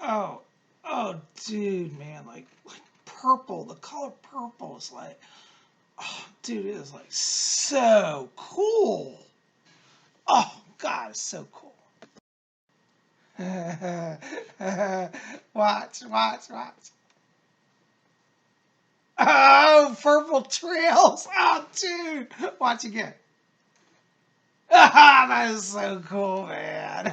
Oh, oh, dude, man, like purple. The color purple is like, oh, dude, it is like so cool. Oh, God, it's so cool. Watch, watch, watch. Oh, purple trails. Oh, dude, watch again. That is so cool, man.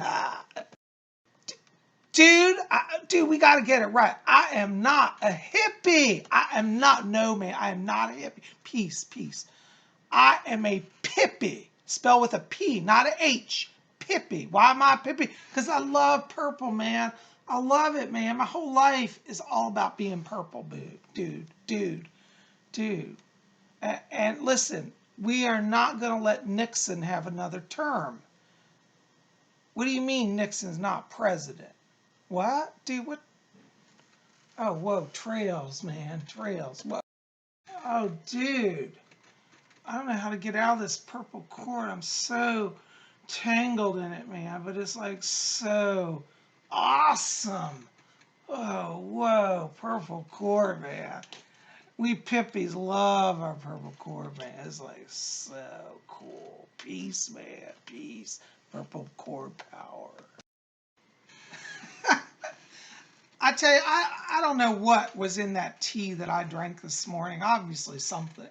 Dude, we got to get it right. I am not a hippie. I am not, no, man. I am not a hippie. Peace, peace. I am a pippy. Spelled with a P, not a H. Pippy. Why am I a pippy? Because I love purple, man. I love it, man. My whole life is all about being purple, dude. And listen, we are not going to let Nixon have another term. What do you mean Nixon's not president? What? Dude, what? Oh, whoa, trails, man, trails. Whoa. Oh, dude. I don't know how to get out of this purple cord. I'm so tangled in it, man, but it's like so awesome. Oh, whoa, purple cord, man. We Pippies love our purple cord, man. It's like so cool. Peace, man, peace. Purple cord power. I tell you, I don't know what was in that tea that I drank this morning. Obviously something.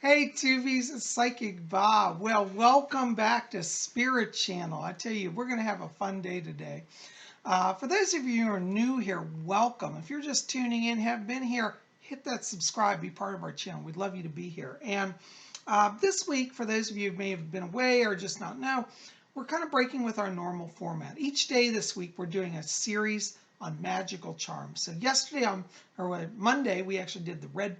Hey, Tubies, it's Psychic Bob. Well, welcome back to Spirit Channel. I tell you, we're going to have a fun day today. For those of you who are new here, welcome. If you're just tuning in, have been here, hit that subscribe, be part of our channel. We'd love you to be here. And this week, for those of you who may have been away or just not know, we're kind of breaking with our normal format. Each day this week, we're doing a series on magical charms. So yesterday, or Monday, we actually did the red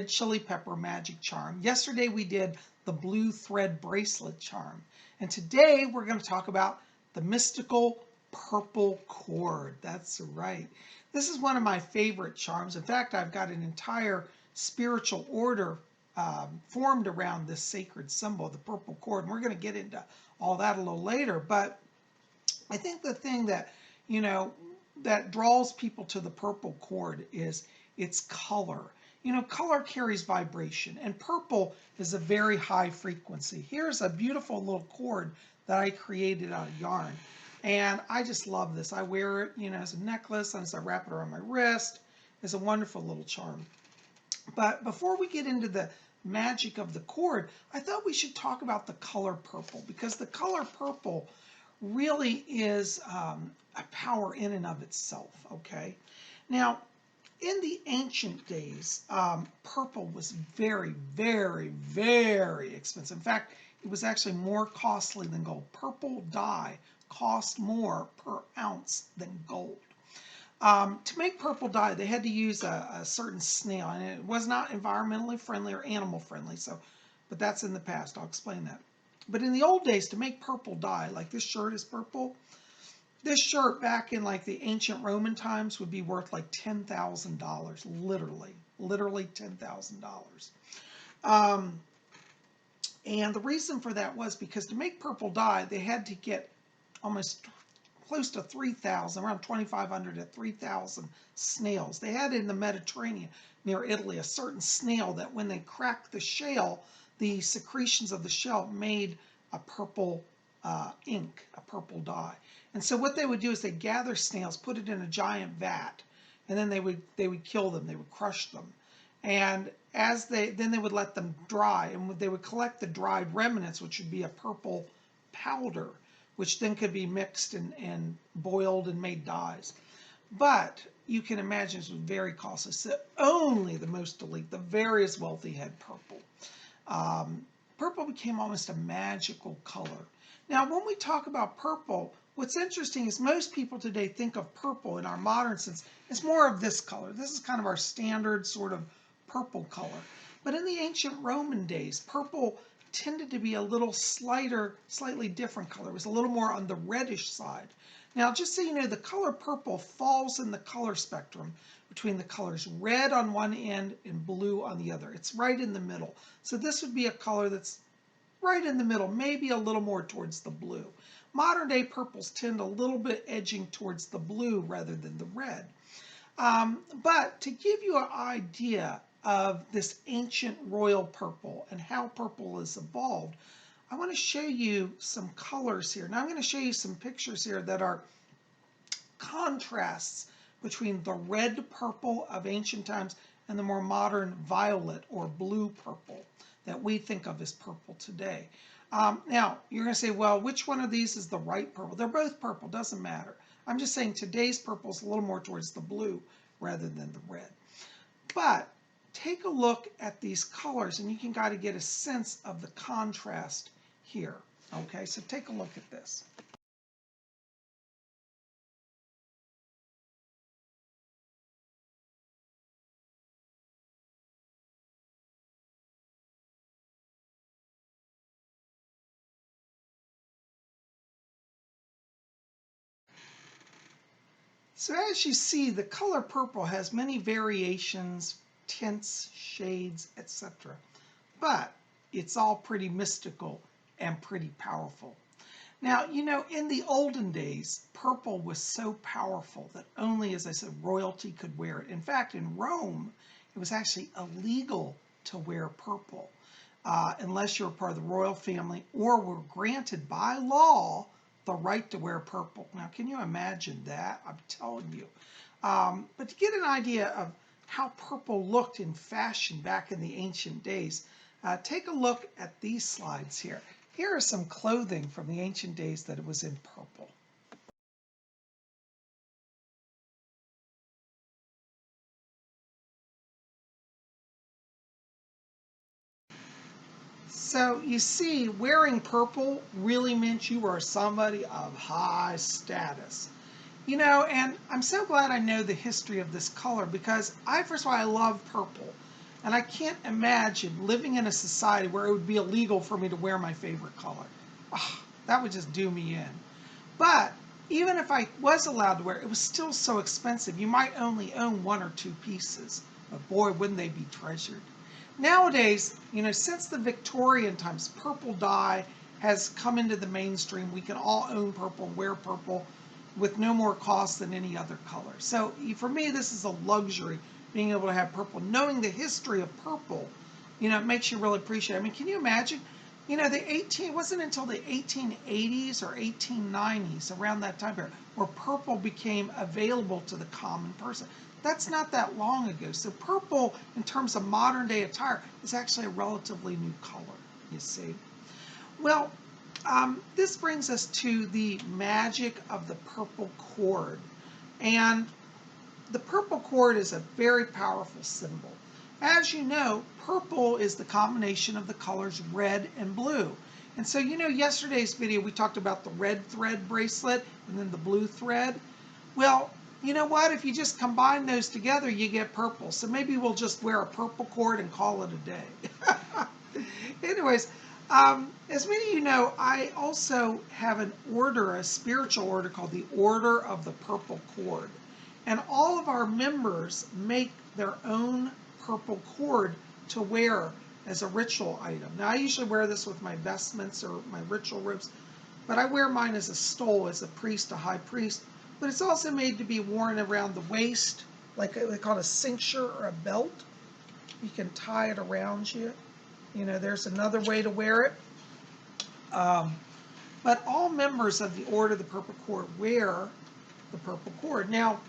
chili pepper magic charm. Yesterday, we did the Blue Thread Bracelet Charm. And today, we're going to talk about the mystical purple cord. That's right. This is one of my favorite charms. In fact, I've got an entire spiritual order formed around this sacred symbol, the purple cord. And we're going to get into all that a little later. But I think the thing that, that draws people to the purple cord is its color. Color carries vibration, and purple is a very high frequency. Here's a beautiful little cord that I created out of yarn. And I just love this. I wear it, as a necklace, and as I wrap it around my wrist. It's a wonderful little charm. But before we get into the magic of the cord, I thought we should talk about the color purple, because the color purple really is a power in and of itself, okay? Now, in the ancient days, purple was very, very, very expensive. In fact, it was actually more costly than gold. Purple dye cost more per ounce than gold. To make purple dye, they had to use a certain snail, and it was not environmentally friendly or animal friendly. But that's in the past. I'll explain that. But in the old days, to make purple dye, like this shirt is purple, this shirt back in like the ancient Roman times would be worth like $10,000, literally $10,000. And the reason for that was because to make purple dye, they had to get almost close to 3,000, around 2,500 to 3,000 snails. They had in the Mediterranean near Italy a certain snail that when they cracked the shell, the secretions of the shell made a purple ink, a purple dye. And so what they would do is they gather snails, put it in a giant vat, and then they would kill them. They would crush them, and then they would let them dry, and they would collect the dried remnants, which would be a purple powder, which then could be mixed and boiled and made dyes. But you can imagine this was very costly. So only the most elite, the very wealthy, had purple. Purple became almost a magical color. Now, when we talk about purple, what's interesting is most people today think of purple in our modern sense as more of this color. This is kind of our standard sort of purple color. But in the ancient Roman days, purple tended to be a little slightly different color. It was a little more on the reddish side. Now, just so you know, the color purple falls in the color spectrum between the colors red on one end and blue on the other. It's right in the middle. So this would be a color that's right in the middle, maybe a little more towards the blue. modern day purples tend a little bit edging towards the blue rather than the red. But to give you an idea of this ancient royal purple and how purple has evolved, I want to show you some colors here. Now I'm going to show you some pictures here that are contrasts between the red purple of ancient times and the more modern violet or blue purple that we think of as purple today. Now, you're going to say, well, which one of these is the right purple? They're both purple, doesn't matter. I'm just saying today's purple is a little more towards the blue rather than the red. But take a look at these colors and you can kind of get a sense of the contrast here. Okay, so take a look at this. So as you see, the color purple has many variations, tints, shades, etc. But it's all pretty mystical and pretty powerful. Now, you know, in the olden days, purple was so powerful that only, as I said, royalty could wear it. In fact, in Rome, it was actually illegal to wear purple unless you were part of the royal family or were granted by law the right to wear purple. Now, can you imagine that? I'm telling you. But to get an idea of how purple looked in fashion back in the ancient days, take a look at these slides here. Here are some clothing from the ancient days that it was in purple. So you see, wearing purple really meant you were somebody of high status. You know, and I'm so glad I know the history of this color because first of all, I love purple. And I can't imagine living in a society where it would be illegal for me to wear my favorite color. Oh, that would just do me in. But even if I was allowed to wear it, it was still so expensive. You might only own one or two pieces. But boy, wouldn't they be treasured. Nowadays, you know, since the Victorian times, purple dye has come into the mainstream. We can all own purple, wear purple with no more cost than any other color. So for me, this is a luxury, being able to have purple. Knowing the history of purple, you know, it makes you really appreciate it. I mean, can you imagine? You know, it wasn't until the 1880s or 1890s, around that time period, where purple became available to the common person. That's not that long ago. So purple, in terms of modern day attire, is actually a relatively new color, you see. Well, this brings us to the magic of the purple cord. And the purple cord is a very powerful symbol. As you know, purple is the combination of the colors red and blue. And so, you know, yesterday's video, we talked about the red thread bracelet and then the blue thread. Well, you know what? If you just combine those together, you get purple. So maybe we'll just wear a purple cord and call it a day. Anyways, as many of you know, I also have an order, a spiritual order called the Order of the Purple Cord. And all of our members make their own purple cord to wear as a ritual item. Now, I usually wear this with my vestments or my ritual robes, but I wear mine as a stole, as a priest, a high priest. But it's also made to be worn around the waist, like they call it a cincture or a belt. You can tie it around you. You know, there's another way to wear it. But all members of the Order of the Purple Cord wear the purple cord. Now,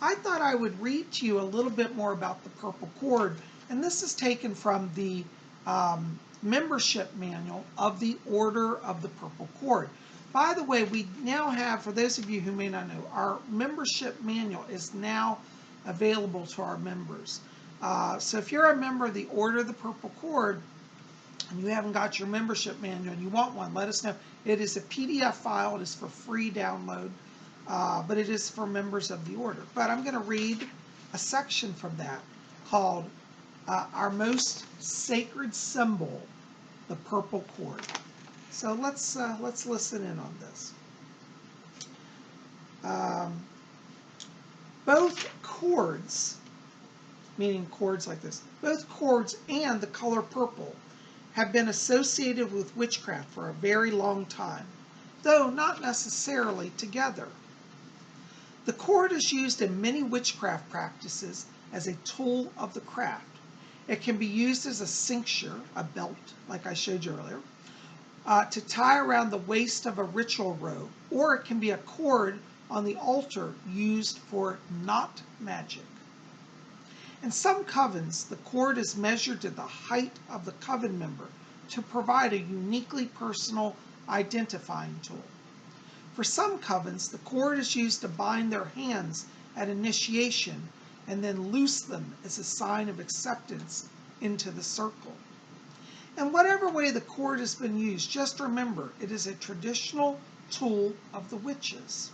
I thought I would read to you a little bit more about the purple cord, and this is taken from the membership manual of the Order of the Purple Cord. By the way, we now have, for those of you who may not know, our membership manual is now available to our members. So if you're a member of the Order of the Purple Cord and you haven't got your membership manual and you want one, let us know. It is a PDF file. It is for free download. But it is for members of the order. But I'm going to read a section from that called Our Most Sacred Symbol, the Purple Cord. So let's listen in on this. Both cords, meaning cords like this, both cords and the color purple have been associated with witchcraft for a very long time. though not necessarily together. The cord is used in many witchcraft practices as a tool of the craft. It can be used as a cincture, a belt, like I showed you earlier, to tie around the waist of a ritual robe, or it can be a cord on the altar used for not magic. In some covens, the cord is measured to the height of the coven member to provide a uniquely personal identifying tool. For some covens, the cord is used to bind their hands at initiation and then loose them as a sign of acceptance into the circle. In whatever way the cord has been used, just remember it is a traditional tool of the witches.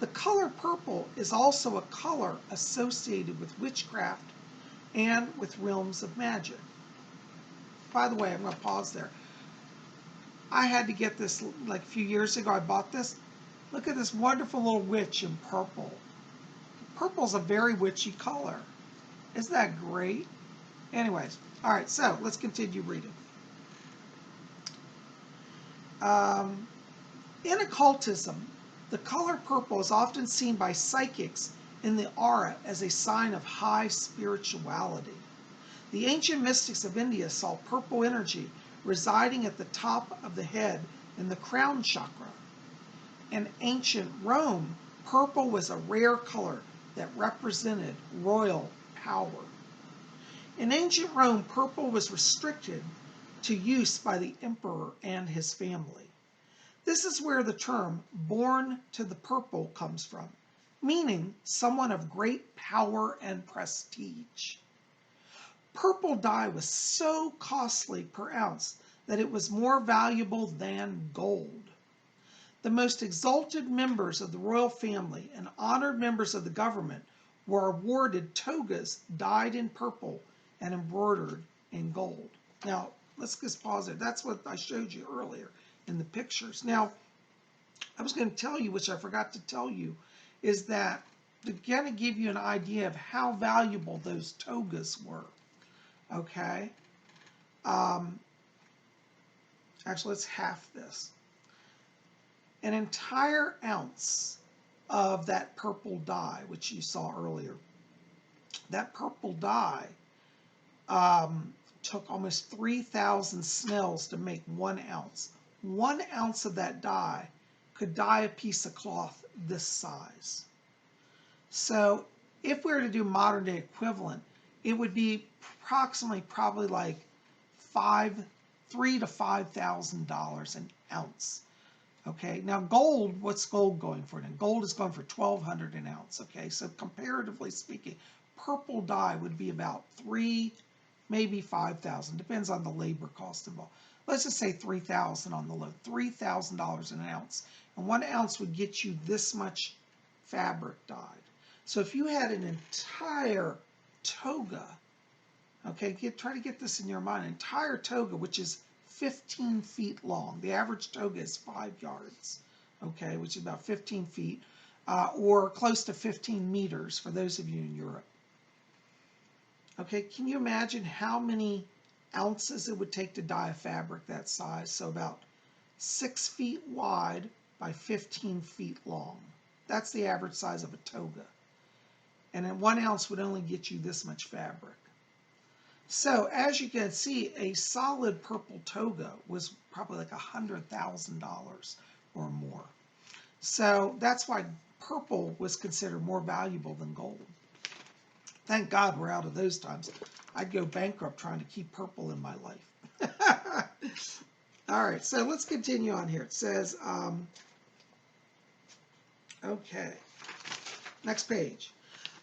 The color purple is also a color associated with witchcraft and with realms of magic. By the way, I'm going to pause there. I had to get this like a few years ago. I bought this. Look at this wonderful little witch in purple. Purple's a very witchy color. Isn't that great? Anyways, all right, so let's continue reading. In occultism, the color purple is often seen by psychics in the aura as a sign of high spirituality. The ancient mystics of India saw purple energy residing at the top of the head in the crown chakra. In ancient Rome, purple was a rare color that represented royal power. In ancient Rome, purple was restricted to use by the emperor and his family. This is where the term born to the purple comes from, meaning someone of great power and prestige. Purple dye was so costly per ounce that it was more valuable than gold. The most exalted members of the royal family and honored members of the government were awarded togas dyed in purple and embroidered in gold. Now, let's just pause there. That's what I showed you earlier in the pictures. Now, I was going to tell you, which I forgot to tell you, is that to kind of give you an idea of how valuable those togas were. Okay? Actually, let's half this. An entire ounce of that purple dye, which you saw earlier, that purple dye took almost 3,000 snails to make 1 ounce. 1 ounce of that dye could dye a piece of cloth this size. So if we were to do modern day equivalent, it would be approximately probably like $3,000 to $5,000 an ounce. Okay, now gold, what's gold going for? Now gold is going for $1,200 an ounce. Okay, so comparatively speaking, purple dye would be about $3,000, maybe $5,000, depends on the labor cost involved. Let's just say $3,000 on the low, $3,000 an ounce, and 1 ounce would get you this much fabric dyed. So if you had an entire toga, okay, try to get this in your mind, an entire toga, which is 15 feet long. The average toga is 5 yards, okay, which is about 15 feet, or close to 15 meters for those of you in Europe. Okay, can you imagine how many ounces it would take to dye a fabric that size? So about 6 feet wide by 15 feet long. That's the average size of a toga. And then 1 ounce would only get you this much fabric. So as you can see, a solid purple toga was probably like $100,000 or more. So that's why purple was considered more valuable than gold. Thank God we're out of those times. I'd go bankrupt trying to keep purple in my life. All right, so let's continue on here. It says, okay, next page.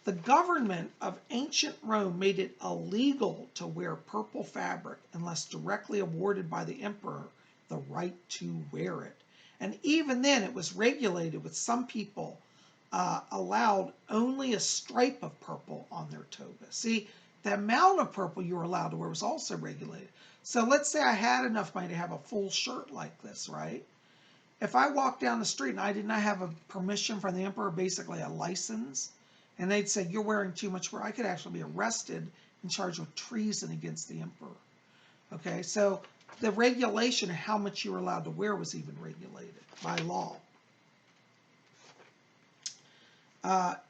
The government of ancient Rome made it illegal to wear purple fabric unless directly awarded by the emperor the right to wear it. And even then it was regulated, with some people allowed only a stripe of purple on their toga. See, the amount of purple you were allowed to wear was also regulated. So let's say I had enough money to have a full shirt like this, right? If I walked down the street and I did not have a permission from the emperor, basically a license, and they'd say, you're wearing too much wear, I could actually be arrested and charged with treason against the emperor. Okay, so the regulation of how much you were allowed to wear was even regulated by law.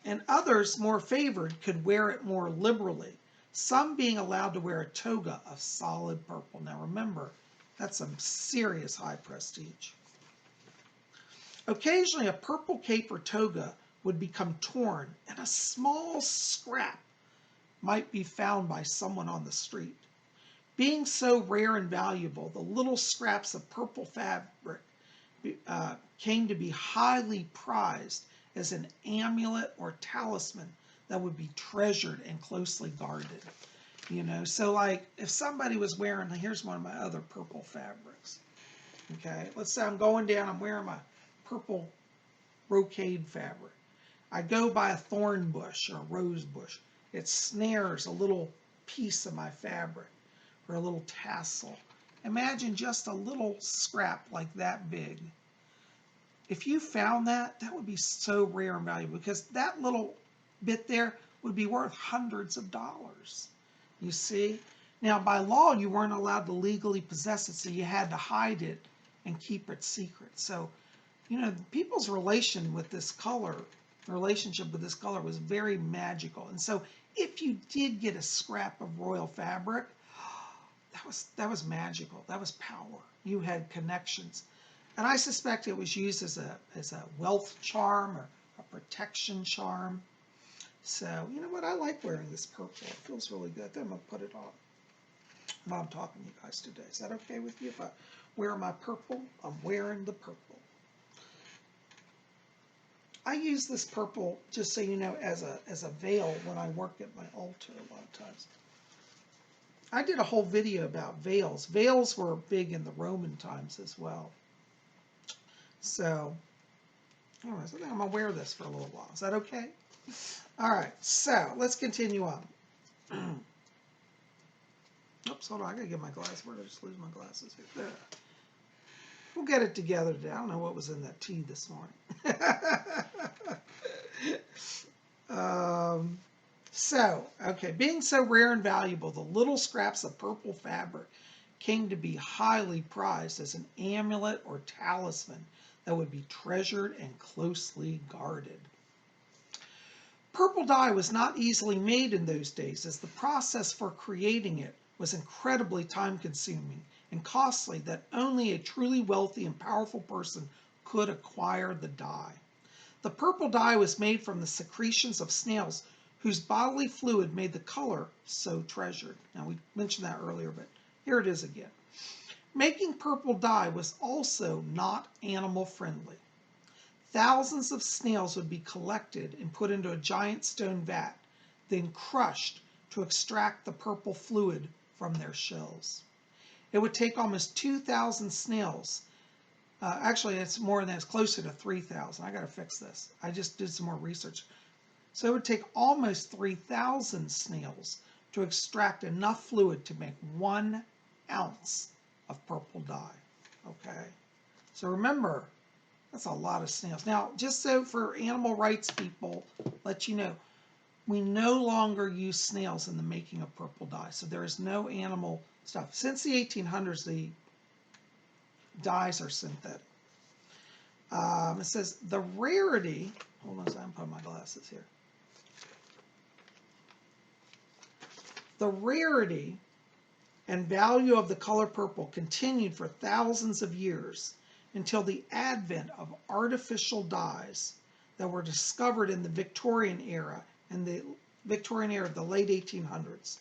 And others, more favored, could wear it more liberally, some being allowed to wear a toga of solid purple. Now remember, that's some serious high prestige. Occasionally, a purple cape or toga would become torn, and a small scrap might be found by someone on the street. Being so rare and valuable, the little scraps of purple fabric came to be highly prized as an amulet or talisman that would be treasured and closely guarded. You know, so like if somebody was wearing, here's one of my other purple fabrics. Okay, let's say I'm going down, I'm wearing my purple brocade fabric. I go by a thorn bush or a rose bush. It snares a little piece of my fabric or a little tassel. Imagine just a little scrap like that big. If you found that, that would be so rare and valuable because that little bit there would be worth hundreds of dollars. You see? Now, by law, you weren't allowed to legally possess it, so you had to hide it and keep it secret. So, you know, people's relationship with this color was very magical. And so if you did get a scrap of royal fabric, that was magical. That was power. You had connections. And I suspect it was used as a wealth charm or a protection charm. So, you know what? I like wearing this purple. It feels really good. Then I'm going to put it on while I'm talking to you guys today. Is that okay with you? If I wear my purple, I'm wearing the purple. I use this purple, just so you know, as a veil when I work at my altar a lot of times. I did a whole video about veils. Veils were big in the Roman times as well. So, anyway, so I think I'm going to wear this for a little while. Is that okay? All right, so let's continue on. Oops, hold on. I got to get my glasses. Where did I just lose my glasses here? There. We'll get it together today. I don't know what was in that tea this morning. Okay, being so rare and valuable, the little scraps of purple fabric came to be highly prized as an amulet or talisman that would be treasured and closely guarded. Purple dye was not easily made in those days, as the process for creating it was incredibly time-consuming and costly that only a truly wealthy and powerful person could acquire the dye. The purple dye was made from the secretions of snails whose bodily fluid made the color so treasured. Now, we mentioned that earlier, but here it is again. Making purple dye was also not animal friendly. Thousands of snails would be collected and put into a giant stone vat, then crushed to extract the purple fluid from their shells. It would take almost 2,000 snails. Actually, it's more than that. It's closer to 3,000. I got to fix this. I just did some more research. So it would take almost 3,000 snails to extract enough fluid to make 1 ounce of purple dye. Okay? So remember, that's a lot of snails. Now, just so for animal rights people, let you know, we no longer use snails in the making of purple dye. So there is no animal stuff. Since the 1800s, the dyes are synthetic. It says the rarity, hold on a second, I'm putting my glasses here. The rarity and value of the color purple continued for thousands of years until the advent of artificial dyes that were discovered in the Victorian era and the Victorian era of the late 1800s.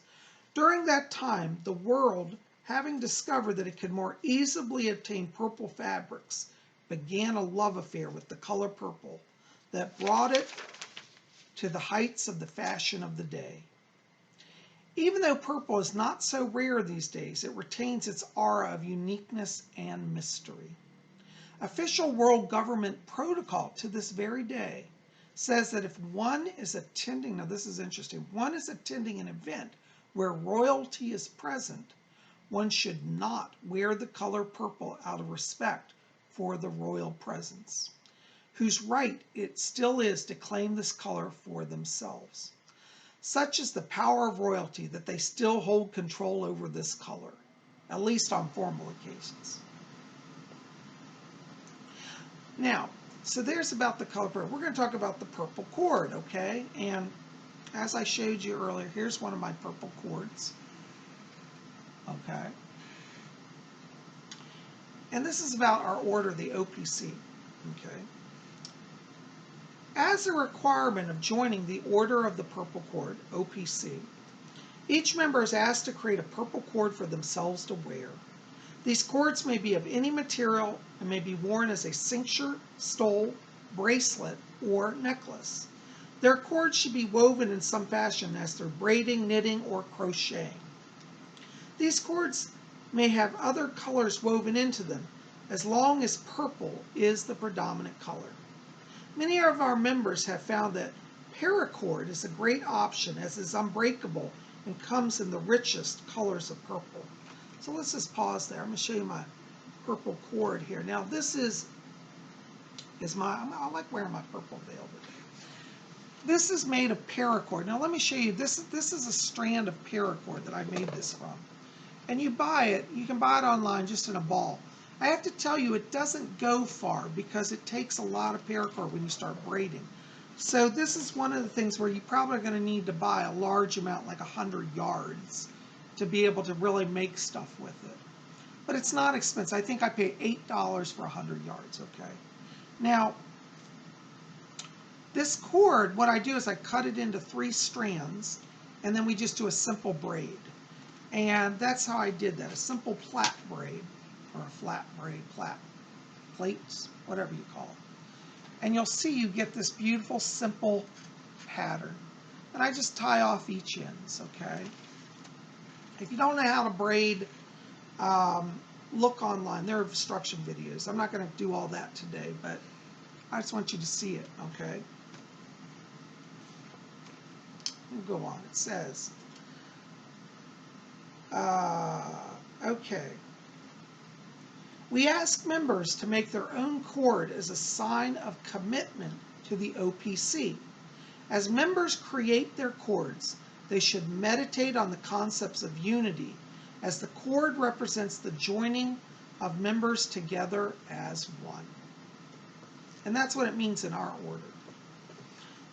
During that time, the world, having discovered that it could more easily obtain purple fabrics, began a love affair with the color purple that brought it to the heights of the fashion of the day. Even though purple is not so rare these days, it retains its aura of uniqueness and mystery. Official world government protocol to this very day says that if one is attending, now this is interesting, one is attending an event where royalty is present, one should not wear the color purple out of respect for the royal presence, whose right it still is to claim this color for themselves. Such is the power of royalty that they still hold control over this color. at least on formal occasions. Now, so there's about the color purple. We're going to talk about the purple cord, okay? And as I showed you earlier, here's one of my purple cords, okay? And this is about our order, the OPC, okay? As a requirement of joining the Order of the Purple Cord, OPC, each member is asked to create a purple cord for themselves to wear. These cords may be of any material and may be worn as a cincture, stole, bracelet, or necklace. Their cords should be woven in some fashion as through braiding, knitting, or crocheting. These cords may have other colors woven into them, as long as purple is the predominant color. Many of our members have found that paracord is a great option as it is unbreakable and comes in the richest colors of purple. So let's just pause there. I'm going to show you my purple cord here. Now this is I like wearing my purple veil today. This is made of paracord. Now let me show you, this is a strand of paracord that I made this from. And you can buy it online just in a ball. I have to tell you, it doesn't go far because it takes a lot of paracord when you start braiding. So this is one of the things where you're probably going to need to buy a large amount, like 100 yards, to be able to really make stuff with it. But it's not expensive. I think I paid $8 for 100 yards, okay? Now, this cord, what I do is I cut it into 3 strands, and then we just do a simple braid. And that's how I did that, a simple plait braid, or a flat braid, plaits, whatever you call it. And you'll see you get this beautiful, simple pattern. And I just tie off each ends, okay? If you don't know how to braid, look online. There are instruction videos. I'm not going to do all that today, but I just want you to see it, okay? We'll go on. It says, okay. We ask members to make their own cord as a sign of commitment to the OPC. As members create their cords, they should meditate on the concepts of unity, as the cord represents the joining of members together as one. And that's what it means in our order.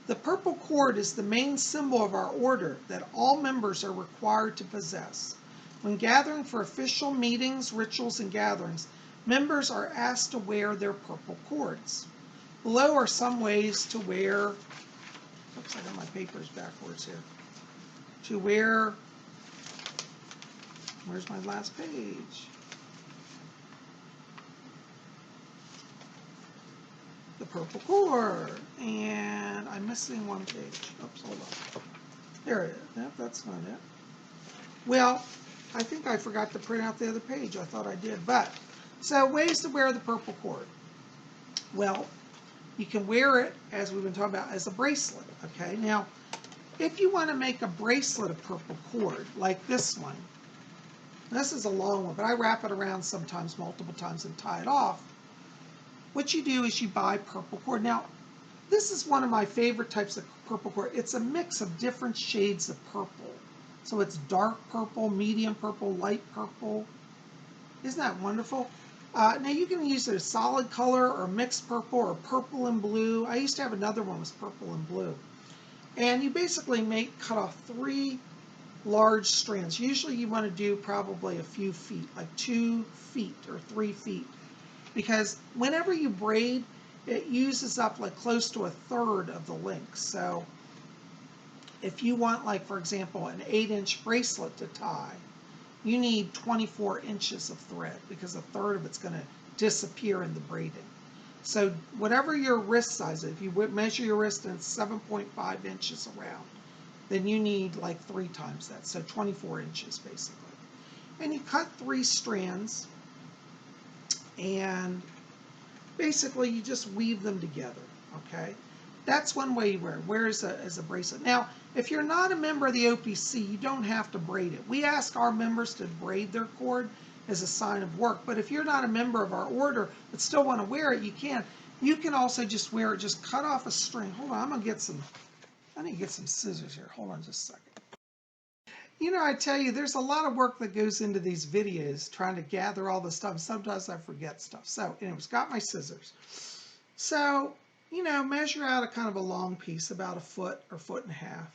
The purple cord is the main symbol of our order that all members are required to possess. When gathering for official meetings, rituals, and gatherings, members are asked to wear their purple cords. Below are some ways to wear, oops, I got my papers backwards here, to wear, where's my last page? The purple cord, and I'm missing one page. Oops, hold on. There it is. Yep, that's not it. Well, I think I forgot to print out the other page. I thought I did, but so ways to wear the purple cord. Well, you can wear it, as we've been talking about, as a bracelet, okay? Now, if you want to make a bracelet of purple cord, like this one, this is a long one, but I wrap it around sometimes multiple times and tie it off. What you do is you buy purple cord. Now, this is one of my favorite types of purple cord. It's a mix of different shades of purple. So it's dark purple, medium purple, light purple. Isn't that wonderful? Now you can use it as solid color or mixed purple or purple and blue. I used to have another one with purple and blue. And you basically cut off 3 large strands. Usually you want to do probably a few feet, like 2 feet or 3 feet. Because whenever you braid, it uses up like close to 1/3 of the length. So if you want, like, for example, an 8-inch bracelet to tie, you need 24 inches of thread because 1/3 of it's going to disappear in the braiding. So whatever your wrist size is, if you measure your wrist and it's 7.5 inches around, then you need like 3 times that, so 24 inches basically. And you cut 3 strands, and basically you just weave them together, okay? That's one way you wear it as a bracelet. Now, if you're not a member of the OPC, you don't have to braid it. We ask our members to braid their cord as a sign of work, but if you're not a member of our order but still want to wear it, you can. You can also just wear it, just cut off a string. Hold on, I need to get some scissors here. Hold on just a second. You know, I tell you, there's a lot of work that goes into these videos trying to gather all the stuff. Sometimes I forget stuff. So anyways, got my scissors. So, you know, measure out a kind of a long piece, about a foot or foot and a half.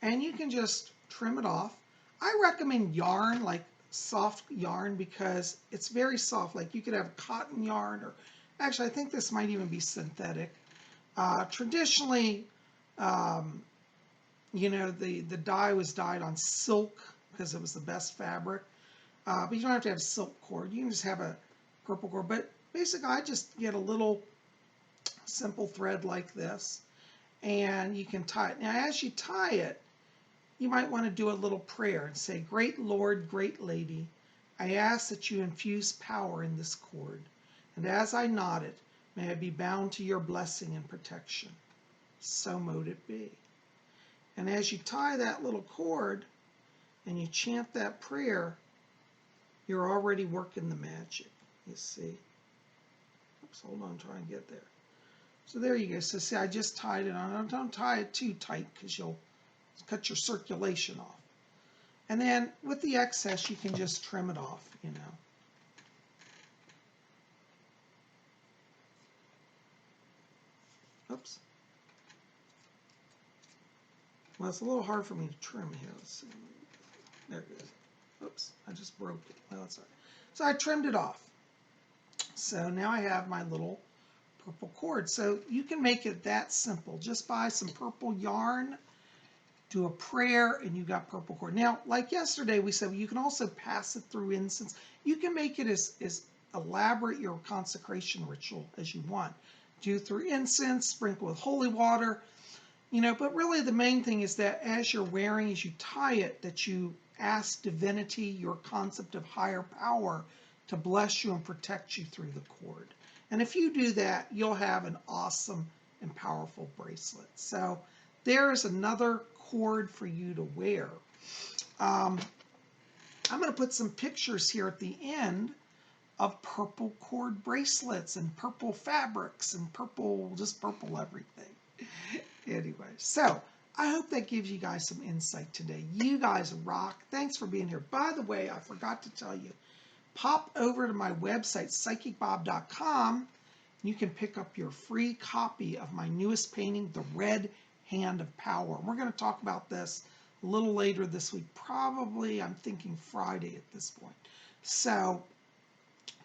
And you can just trim it off. I recommend yarn, like soft yarn, because it's very soft. Like you could have cotton yarn, or actually I think this might even be synthetic. Traditionally, you know, the dye was dyed on silk because it was the best fabric. But you don't have to have silk cord. You can just have a purple cord. But basically, I just get a little simple thread like this, and you can tie it. Now, as you tie it, you might want to do a little prayer and say, "Great Lord, great Lady, I ask that you infuse power in this cord. And as I knot it, may I be bound to your blessing and protection. So mote it be." And as you tie that little cord and you chant that prayer, you're already working the magic, you see. Oops, hold on, try and get there. So there you go. So see, I just tied it on. Don't tie it too tight because you'll cut your circulation off. And then with the excess, you can just trim it off, you know. Oops. Well, it's a little hard for me to trim here. Let's see. There it is. Oops, I just broke it. Well, that's all right. So I trimmed it off. So now I have my little purple cord. So you can make it that simple. Just buy some purple yarn, do a prayer, and you got purple cord. Now, like yesterday, we said you can also pass it through incense. You can make it as elaborate your consecration ritual as you want. Do through incense, sprinkle with holy water, you know, but really the main thing is that as you're wearing, as you tie it, that you ask divinity, your concept of higher power, to bless you and protect you through the cord. And if you do that, you'll have an awesome and powerful bracelet. So there's another cord for you to wear. I'm going to put some pictures here at the end of purple cord bracelets and purple fabrics and purple, just purple everything. Anyway, so I hope that gives you guys some insight today. You guys rock. Thanks for being here. By the way, I forgot to tell you, pop over to my website, PsychicBob.com. You can pick up your free copy of my newest painting, The Red Hand of Power. And we're going to talk about this a little later this week. Probably, I'm thinking Friday at this point. So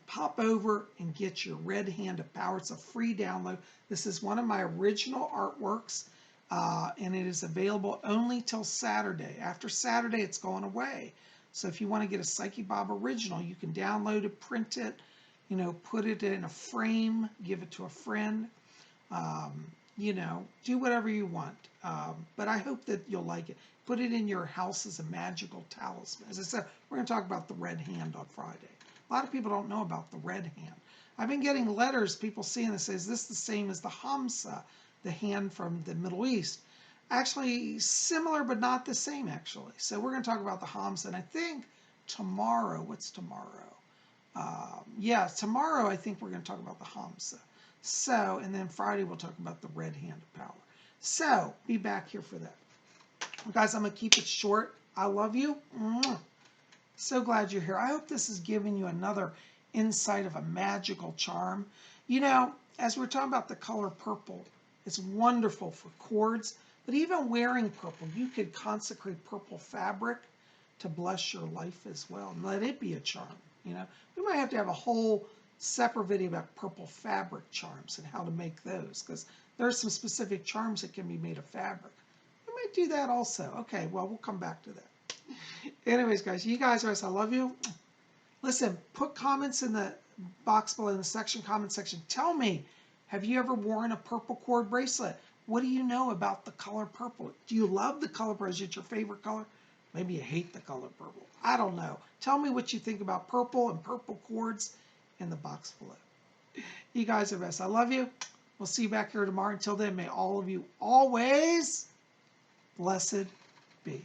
pop over and get your Red Hand of Power. It's a free download. This is one of my original artworks, and it is available only till Saturday. After Saturday, it's going away. So if you want to get a Psychic Bob original, you can download it, print it, you know, put it in a frame, give it to a friend, you know, do whatever you want. But I hope that you'll like it. Put it in your house as a magical talisman. As I said, we're going to talk about the Red Hand on Friday. A lot of people don't know about the Red Hand. I've been getting letters, people seeing this, says, is this the same as the Hamsa, the hand from the Middle East? Actually, similar, but not the same, actually. So we're going to talk about the Hamsa, and I think tomorrow, what's tomorrow? Yeah, tomorrow I think we're going to talk about the Hamsa. So, and then Friday we'll talk about the Red Hand of Power. So, be back here for that. Well, guys, I'm going to keep it short. I love you. So glad you're here. I hope this has given you another insight of a magical charm. You know, as we're talking about the color purple, it's wonderful for cords, but even wearing purple, you could consecrate purple fabric to bless your life as well and let it be a charm. You know, we might have to have a whole separate video about purple fabric charms and how to make those, because there are some specific charms that can be made of fabric. We might do that also. Okay, well, we'll come back to that. Anyways, guys, you guys are awesome. I love you. Listen, put comments in the box below in the comment section. Tell me, have you ever worn a purple cord bracelet? What do you know about the color purple? Do you love the color purple? Is it your favorite color? Maybe you hate the color purple. I don't know. Tell me what you think about purple and purple cords in the box below. You guys are best. I love you. We'll see you back here tomorrow. Until then, may all of you always blessed be.